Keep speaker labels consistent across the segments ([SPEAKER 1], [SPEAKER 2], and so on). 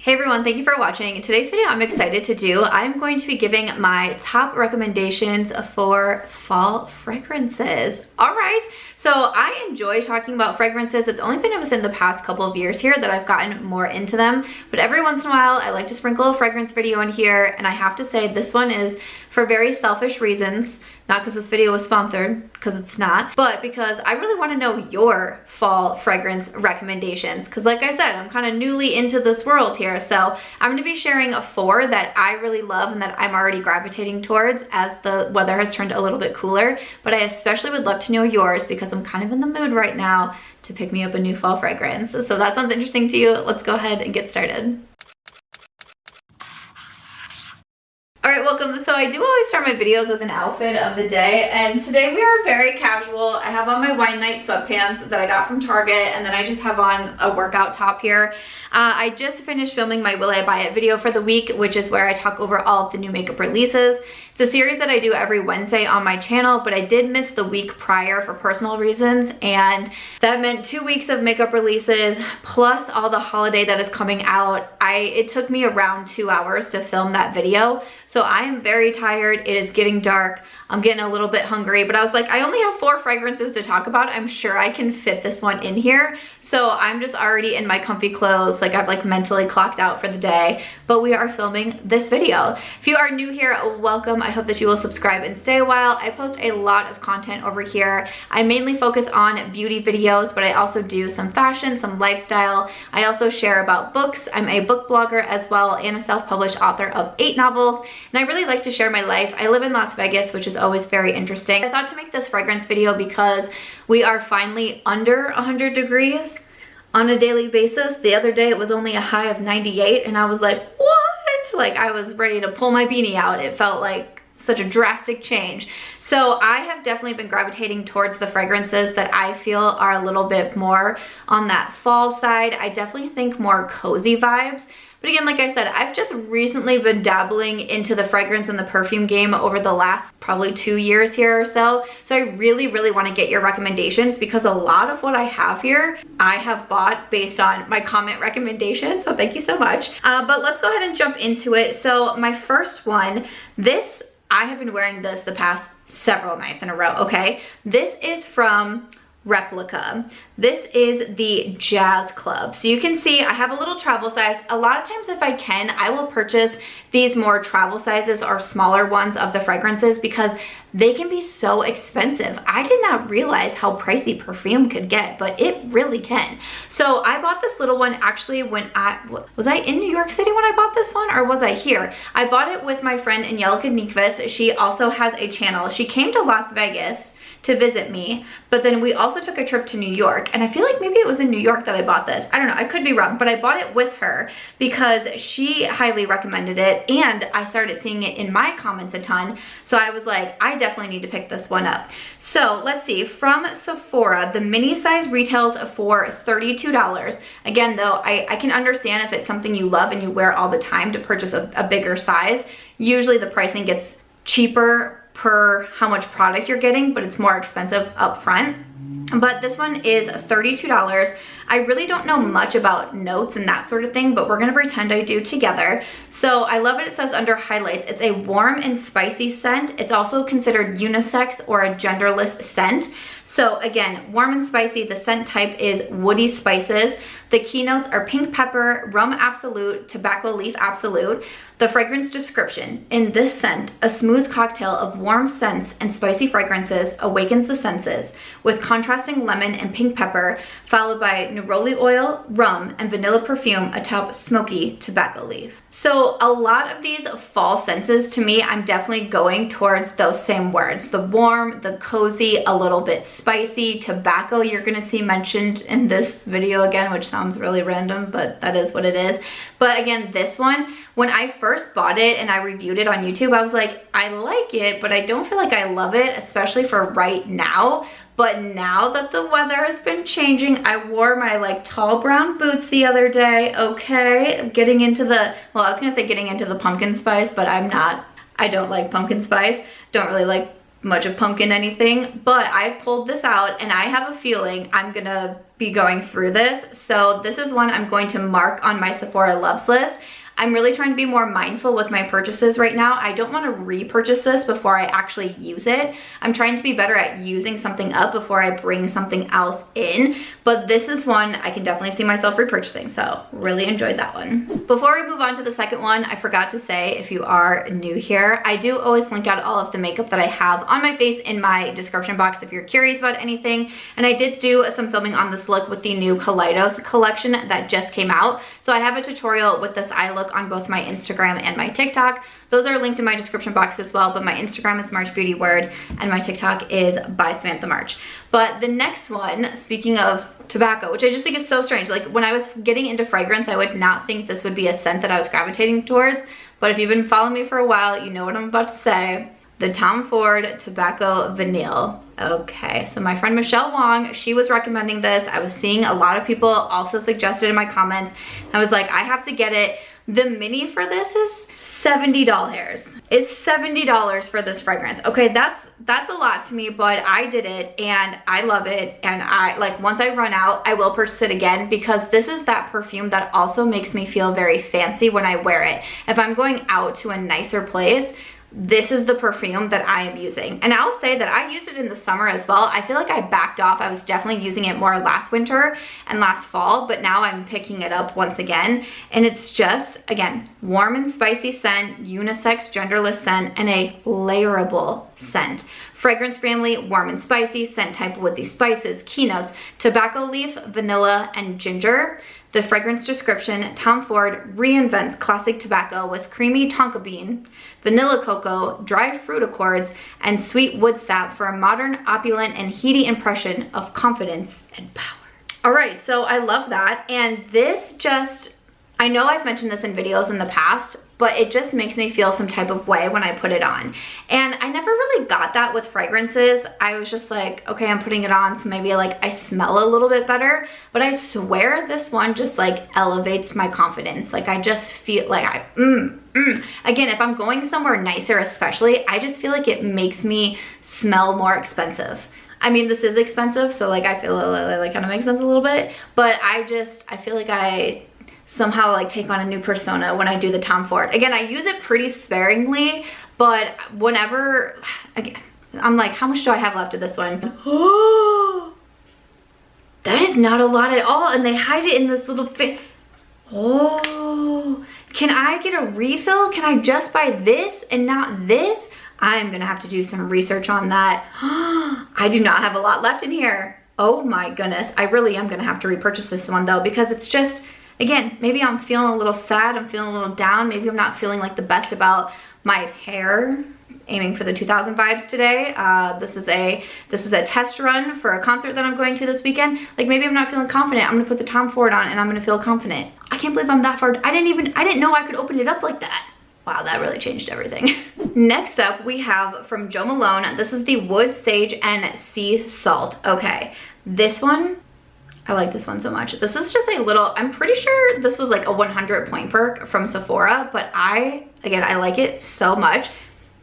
[SPEAKER 1] Hey everyone, thank you for watching. In today's video I'm excited to do, I'm going to be giving my top recommendations for fall fragrances. Alright, so I enjoy talking about fragrances. It's only been within the past couple of years here that I've gotten more into them, but every once in a while I like to sprinkle a fragrance video in here, and I have to say this one is for very selfish reasons. Not because this video was sponsored, because it's not, but because I really want to know your fall fragrance recommendations. Because like I said, I'm kind of newly into this world here, so I'm going to be sharing 4 that I really love and that I'm already gravitating towards as the weather has turned a little bit cooler. But I especially would love to know yours because I'm kind of in the mood right now to pick me up a new fall fragrance. So that sounds interesting to you. Let's go ahead and get started. Alright, welcome. So I do always start my videos with an outfit of the day, and today we are very casual. I have on my wine night sweatpants that I got from Target, and then I just have on a workout top here. I just finished filming my Will I Buy It video for the week, which is where I talk over all of the new makeup releases. It's a series that I do every Wednesday on my channel, but I did miss the week prior for personal reasons, and that meant 2 weeks of makeup releases plus all the holiday that is coming out. It took me around 2 hours to film that video. So I am very tired. It is getting dark. I'm getting a little bit hungry, but I was like, I only have 4 fragrances to talk about. I'm sure I can fit this one in here. So I'm just already in my comfy clothes. Like I've like mentally clocked out for the day, but we are filming this video. If you are new here, welcome. I hope that you will subscribe and stay a while. I post a lot of content over here. I mainly focus on beauty videos, but I also do some fashion, some lifestyle. I also share about books. I'm a book blogger as well and a self-published author of 8 novels. And I really like to share my life. I live in Las Vegas, which is always very interesting. I thought to make this fragrance video because we are finally under 100 degrees on a daily basis. The other day it was only a high of 98 and I was like, what? Like I was ready to pull my beanie out. It felt like such a drastic change. So I have definitely been gravitating towards the fragrances that I feel are a little bit more on that fall side. I definitely think more cozy vibes. But again, like I said, I've just recently been dabbling into the fragrance and the perfume game over the last probably 2 years here or so. So I really want to get your recommendations because a lot of what I have here, I have bought based on my comment recommendations. So thank you so much. But let's go ahead and jump into it. So my first one, I have been wearing this the past several nights in a row, okay? This is from Replica. This is the Jazz Club. So you can see I have a little travel size. A lot of times if I can, I will purchase these more travel sizes or smaller ones of the fragrances because they can be so expensive. I did not realize how pricey perfume could get, but it really can. So I bought this little one actually when was I in New York City when I bought this one, or was I here? I bought it with my friend Angelica Nikves. She also has a channel. She came to Las Vegas to visit me, but then we also took a trip to New York, and I feel like maybe it was in New York that I bought this. I don't know, I could be wrong, but I bought it with her because she highly recommended it and I started seeing it in my comments a ton, so I was like, I definitely need to pick this one up. So let's see, from Sephora, the mini size retails for $32. Again though, I can understand if it's something you love and you wear all the time to purchase a bigger size. Usually the pricing gets cheaper per how much product you're getting, but it's more expensive up front. But this one is $32. I really don't know much about notes and that sort of thing, but we're gonna pretend I do together. So I love it. It says under highlights, it's a warm and spicy scent. It's also considered unisex or a genderless scent. So again, warm and spicy, the scent type is woody spices. The keynotes are pink pepper, rum absolute, tobacco leaf absolute. The fragrance description, in this scent, a smooth cocktail of warm scents and spicy fragrances awakens the senses with contrasting lemon and pink pepper, followed by neroli oil, rum, and vanilla perfume atop smoky tobacco leaf. So a lot of these fall senses, to me, I'm definitely going towards those same words. The warm, the cozy, a little bit spicy, tobacco you're gonna see mentioned in this video again, which sounds really random, but that is what it is. But again, this one, when I first bought it and I reviewed it on YouTube, I was like, I like it, but I don't feel like I love it, especially for right now. But now that the weather has been changing, I wore my like tall brown boots the other day, okay? Getting into the, I was gonna say getting into the pumpkin spice, but I'm not. I don't like pumpkin spice. Don't really like much of pumpkin anything, but I pulled this out and I have a feeling I'm gonna be going through this. So this is one I'm going to mark on my Sephora loves list. I'm really trying to be more mindful with my purchases right now. I don't want to repurchase this before I actually use it. I'm trying to be better at using something up before I bring something else in. But this is one I can definitely see myself repurchasing. So really enjoyed that one. Before we move on to the second one, I forgot to say, if you are new here, I do always link out all of the makeup that I have on my face in my description box if you're curious about anything. And I did do some filming on this look with the new Kaleidos collection that just came out. So I have a tutorial with this eye look on both my Instagram and my TikTok. Those are linked in my description box as well, but my Instagram is March Beauty Word and my TikTok is by Samantha March. But the next one, speaking of tobacco, which I just think is so strange. Like when I was getting into fragrance, I would not think this would be a scent that I was gravitating towards. But if you've been following me for a while, you know what I'm about to say. The Tom Ford Tobacco Vanille. Okay, so my friend Michelle Wong, she was recommending this. I was seeing a lot of people also suggested in my comments. I was like, I have to get it. The mini for this is $70. It's $70 for this fragrance. Okay, that's a lot to me, but I did it and I love it. And I like, once I run out, I will purchase it again because this is that perfume that also makes me feel very fancy when I wear it. If I'm going out to a nicer place, this is the perfume that I am using. And I'll say that I used it in the summer as well. I feel like I backed off. I was definitely using it more last winter and last fall, but now I'm picking it up once again. And it's just, again, warm and spicy scent, unisex, genderless scent, and a layerable scent. Fragrance family, warm and spicy, scent type woodsy spices, keynotes, tobacco leaf, vanilla, and ginger. The fragrance description, Tom Ford reinvents classic tobacco with creamy tonka bean, vanilla cocoa, dry fruit accords, and sweet wood sap for a modern, opulent, and heady impression of confidence and power. All right, so I love that. And this just, I know I've mentioned this in videos in the past, but it just makes me feel some type of way when I put it on. And I never really got that with fragrances. I was just like, okay, I'm putting it on, so maybe like I smell a little bit better. But I swear this one just like elevates my confidence. Like I just feel like Again, if I'm going somewhere nicer especially, I just feel like it makes me smell more expensive. I mean, this is expensive, so like I feel like kind of makes sense a little bit. But I feel like I somehow like take on a new persona when I do the Tom Ford. Again, I use it pretty sparingly, but whenever, again, I'm like, how much do I have left of this one? Oh, that is not a lot at all. And they hide it in this little thing. Oh, can I get a refill? Can I just buy this and not this? I'm gonna have to do some research on that. I do not have a lot left in here. Oh my goodness. I really am gonna have to repurchase this one though, because it's just, again, maybe I'm feeling a little sad, I'm feeling a little down, maybe I'm not feeling like the best about my hair. Aiming for the 2000 vibes today. This is a test run for a concert that I'm going to this weekend. Like maybe I'm not feeling confident. I'm gonna put the Tom Ford on and I'm gonna feel confident. I can't believe I'm that far. I didn't know I could open it up like that. Wow, that really changed everything. Next up, we have from Jo Malone. This is the Wood, Sage, and Sea Salt. Okay, this one, I like this one so much. This is just a little, I'm pretty sure this was like a 100 point perk from Sephora, but I like it so much.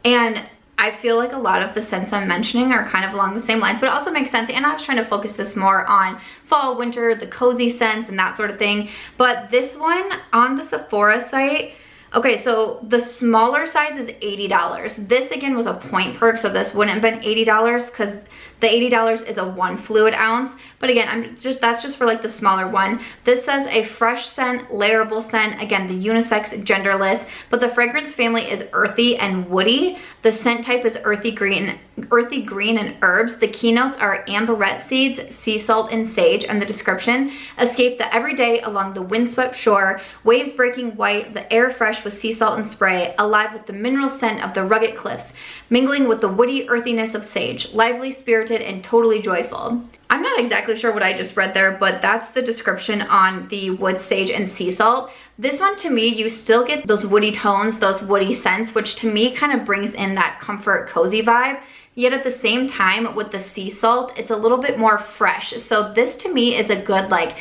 [SPEAKER 1] And I feel like a lot of the scents I'm mentioning are kind of along the same lines, but it also makes sense. And I was trying to focus this more on fall, winter, the cozy scents and that sort of thing. But this one on the Sephora site, okay, so the smaller size is $80. This again was a point perk, so this wouldn't have been $80 because the $80 is a 1 fluid ounce. But again, that's just for like the smaller one. This says a fresh scent, layerable scent. Again, the unisex, genderless, but the fragrance family is earthy and woody. The scent type is earthy green and herbs. The keynotes are amberette seeds, sea salt, and sage. And the description: escape the everyday along the windswept shore, waves breaking white, the air fresh with sea salt and spray, alive with the mineral scent of the rugged cliffs, mingling with the woody earthiness of sage, lively, spirited, and totally joyful. I'm not exactly sure what I just read there, but that's the description on the Wood, Sage, and Sea Salt. This one, to me, you still get those woody tones, those woody scents, which to me kind of brings in that comfort, cozy vibe. Yet at the same time, with the sea salt, it's a little bit more fresh. So this to me is a good like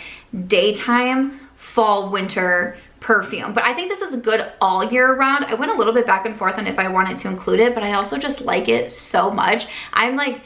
[SPEAKER 1] daytime, fall, winter Perfume, but I think this is good all year round. I went a little bit back and forth on if I wanted to include it, but I also just like it so much. I'm like,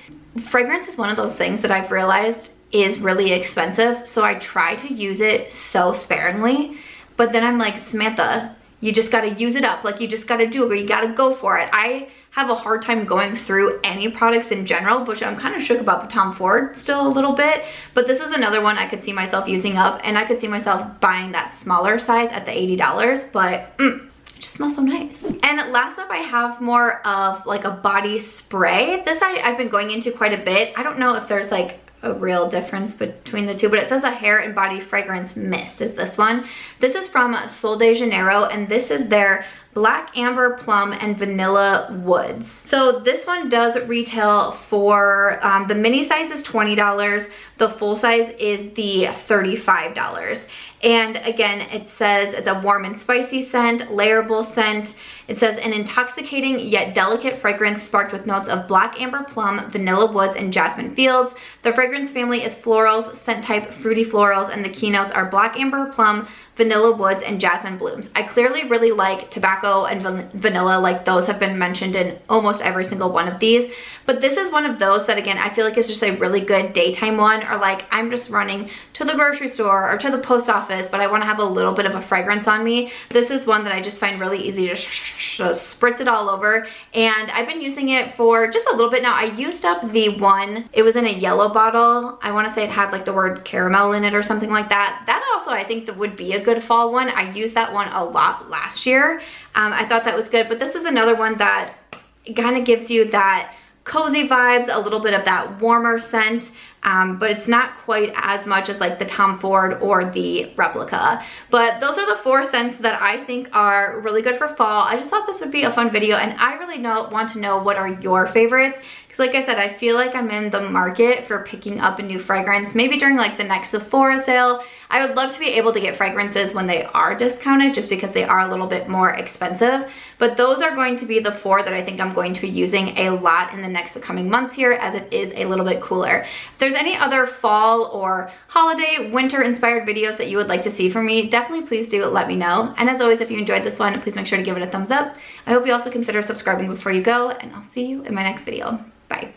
[SPEAKER 1] fragrance is one of those things that I've realized is really expensive, so I try to use it so sparingly, but then I'm like, Samantha, you just gotta use it up. Like, you just gotta do it, or you gotta go for it. I have a hard time going through any products in general, which I'm kind of shook about the Tom Ford still a little bit, but this is another one I could see myself using up, and I could see myself buying that smaller size at the $80, but it just smells so nice. And last up, I have more of like a body spray. This I've been going into quite a bit. I don't know if there's like a real difference between the two, but it says a hair and body fragrance mist is this one. This is from Sol de Janeiro, and this is their Black Amber, Plum, and Vanilla Woods. So this one does retail for, the mini size is $20, the full size is the $35. And again, it says it's a warm and spicy scent, layerable scent. It says an intoxicating yet delicate fragrance sparked with notes of black amber, plum, vanilla woods, and jasmine fields. The fragrance family is florals, scent type fruity florals, and the keynotes are black amber, plum, vanilla woods, and jasmine blooms. I clearly really like tobacco and vanilla, like those have been mentioned in almost every single one of these. But this is one of those that, again, I feel like is just a really good daytime one, or like I'm just running to the grocery store or to the post office, but I want to have a little bit of a fragrance on me. This is one that I just find really easy to spritz it all over, and I've been using it for just a little bit now. I used up the one, it was in a yellow bottle. I want to say it had like the word caramel in it or something like that. That also I think that would be a good fall one. I used that one a lot last year. I thought that was good, but this is another one that kind of gives you that cozy vibes, a little bit of that warmer scent, but it's not quite as much as like the Tom Ford or the Replica. But those are the 4 scents that I think are really good for fall. I just thought this would be a fun video, and I really want to know what are your favorites. Because like I said, I feel like I'm in the market for picking up a new fragrance, maybe during like the next Sephora sale. I would love to be able to get fragrances when they are discounted, just because they are a little bit more expensive. But those are going to be the 4 that I think I'm going to be using a lot in the next coming months here, as it is a little bit cooler. If there's any other fall or holiday, winter inspired videos that you would like to see from me, definitely please do let me know. And as always, if you enjoyed this one, please make sure to give it a thumbs up. I hope you also consider subscribing before you go, and I'll see you in my next video. Bye.